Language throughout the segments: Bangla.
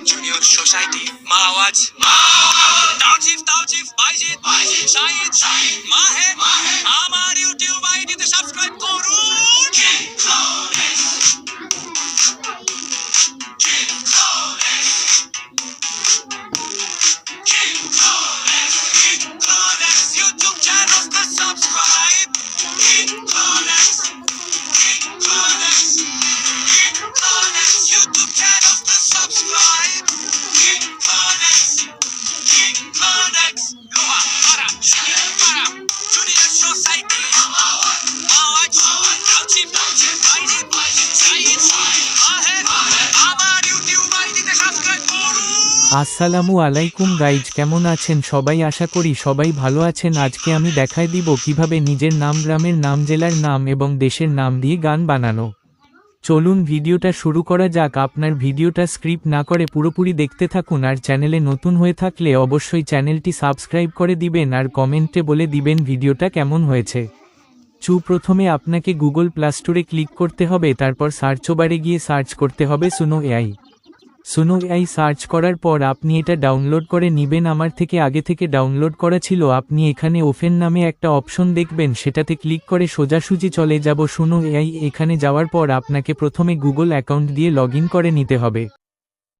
জুনিয়র সোসাইটি মাওয়াজ তাওজিফ বাইজিদ শাহিদ মাহে আমার ইউটিউব আইডিতে সাবস্ক্রাইব করুন। ইউটিউব চ্যানেলকে subscribe YouTube channels to subscribe. Connect. Junior Society. Mawaj. Taujif. Baijid. Shahid. Maher. আমার YouTube আইডিতে সাবস্ক্রাইব করুন। আসসালামু আলাইকুম গাইজ, কেমন আছেন সবাই? আশা করি সবাই ভালো আছেন। আজকে আমি দেখায় দিব কিভাবে নিজের নাম, গ্রামের নাম, জেলার নাম এবং দেশের নাম দিয়ে গান বানানো। চলুন ভিডিওটা শুরু করা যাক। আপনার ভিডিওটা স্ক্রিপ্ট না করে পুরোপুরি দেখতে থাকুন। আর চ্যানেলে নতুন হয়ে থাকলে অবশ্যই চ্যানেলটি সাবস্ক্রাইব করে দিবেন আর কমেন্টে বলে দিবেন ভিডিওটা কেমন হয়েছে। প্রথমে আপনাকে গুগল প্লে স্টোরে ক্লিক করতে হবে, তারপর সার্চ বারে গিয়ে সার্চ করতে হবে Suno AI. Suno AI search করার পর আপনি এটা ডাউনলোড করে নেবেন। আমার থেকে আগে থেকে ডাউনলোড করা ছিল। আপনি এখানে ওপেন নামে একটা অপশন দেখবেন, সেটাতে ক্লিক করে সোজাসুজি চলে যাব সুনো এআই। এখানে যাওয়ার পর আপনাকে প্রথমে গুগল অ্যাকাউন্ট দিয়ে লগইন করে নিতে হবে।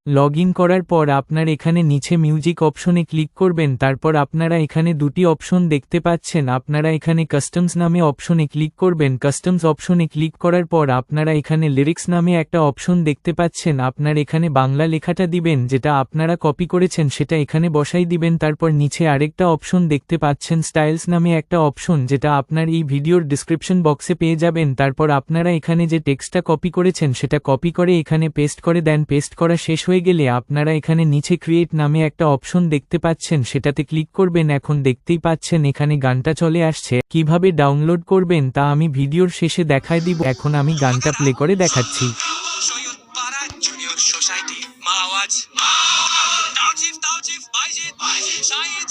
লগইন করার পর আপনার এখানে নিচে মিউজিক অপশনে ক্লিক করবেন। তারপর আপনারা এখানে দুটি অপশন দেখতে পাচ্ছেন। আপনারা এখানে কাস্টমস নামে অপশনে ক্লিক করবেন। কাস্টমস অপশনে ক্লিক করার পর আপনারা এখানে লিরিক্স নামে একটা অপশন দেখতে পাচ্ছেন। আপনার এখানে বাংলা লেখাটা দিবেন, যেটা আপনারা কপি করেছেন সেটা এখানে বসাই দিবেন। তারপর নিচে আরেকটা অপশন দেখতে পাচ্ছেন স্টাইলস নামে একটা অপশন, যেটা আপনার এই ভিডিওর ডিসক্রিপশন বক্সে পেয়ে যাবেন। তারপর আপনারা এখানে যে টেক্সটটা কপি করেছেন সেটা কপি করে এখানে পেস্ট করে দেন। পেস্ট করা শেষ হয়ে গেলে আপনারা এখানে নিচে ক্রিয়েট নামে একটা অপশন দেখতে পাচ্ছেন, সেটাতে ক্লিক করবেন। এখন দেখতেই পাচ্ছেন এখানে গানটা চলে আসছে। কিভাবে ডাউনলোড করবেন তা আমি ভিডিওর শেষে দেখায় দিব। এখন আমি গানটা প্লে করে দেখাচ্ছি। জুনিয়র সোসাইটি মাওয়াজ তাওজিফ বাইজিদ শাহিদ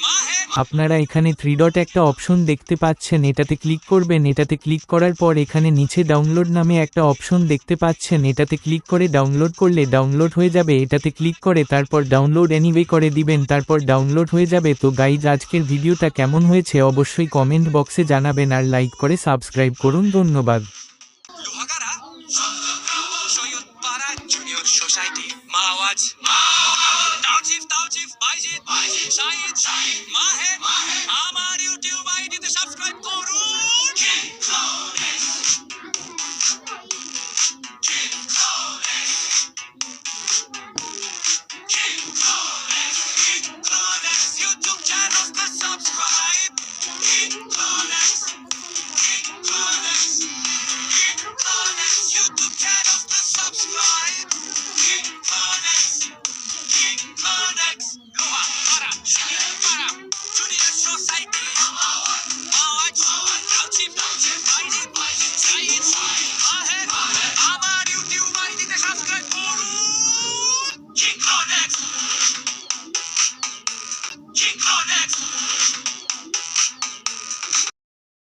মাহে। আপনারা এখানে 3 ডট একটা অপশন দেখতে পাচ্ছেন, এটাতে ক্লিক করবেন। এটাতে ক্লিক করার পর এখানে নিচে ডাউনলোড নামে একটা অপশন দেখতে পাচ্ছেন, এটাতে ক্লিক করে ডাউনলোড করলে ডাউনলোড হয়ে যাবে। এটাতে ক্লিক করে তারপর ডাউনলোড এনিওয়ে করে দিবেন, তারপর ডাউনলোড হয়ে যাবে। তো গাইজ, আজকের ভিডিওটা কেমন হয়েছে অবশ্যই কমেন্ট বক্সে জানাবেন আর লাইক করে সাবস্ক্রাইব করুন। ধন্যবাদ। জুনিয়র সোসাইটি মাওয়াজ তাওজিফ বাইজিদ শাহিদ মাহে আমার ইউটিউব আইডিতে সাবস্ক্রাইব করুন।